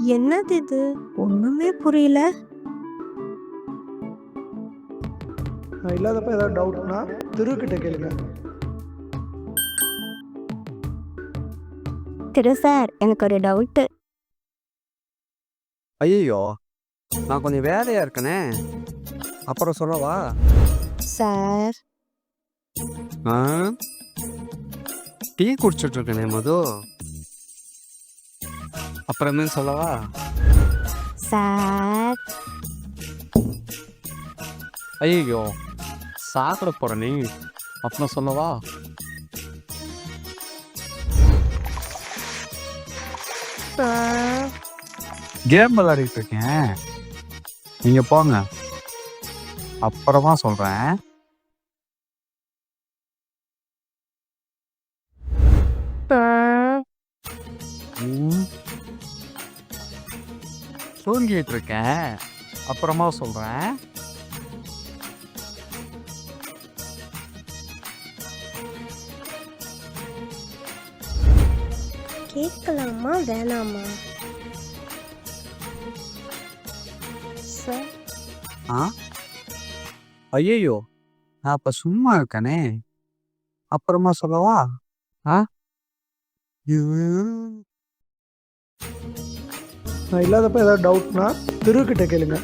என்னது இது? ஒண்ணுமே புரியல. நான் இல்லாதப்ப ஏதாவது டவுட்னா திருக்கிட்ட கேளுங்க. திரு சார், எனக்கு ஒரு டவுட்டு. ஐயோ, நான் கொஞ்சம் வேலையா இருக்கனே, அப்புறம் சொல்லவா? சார், ஆ, டீ குடிச்சிட்டு இருக்கனே மது, அப்புறமே சொல்லவா? சார், ஐயோ, சாப்பிட போற நீ, அப்புறம் சொல்லவா? சார். கேம் விளையாடிட்டு இருக்கேன், நீங்க போங்க, அப்புறமா சொல்றேன். சார். தூங்கிட்டு இருக்கேன், அப்புறமா சொல்றேன். கேட்கலாமா வேணாமா? சார், ஆ, ஐயோ, நான் அப்ப சும்மா இருக்கனே, அப்புறமா சொல்லவா? ஆ, நான் இல்லாதப்ப ஏதாவது டவுட்னா திருக்கிட்ட கேளுங்க.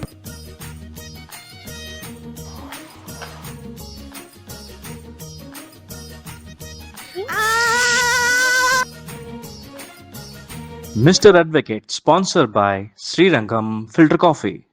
Mr. Advocate, sponsored by Srirangam Filter Coffee.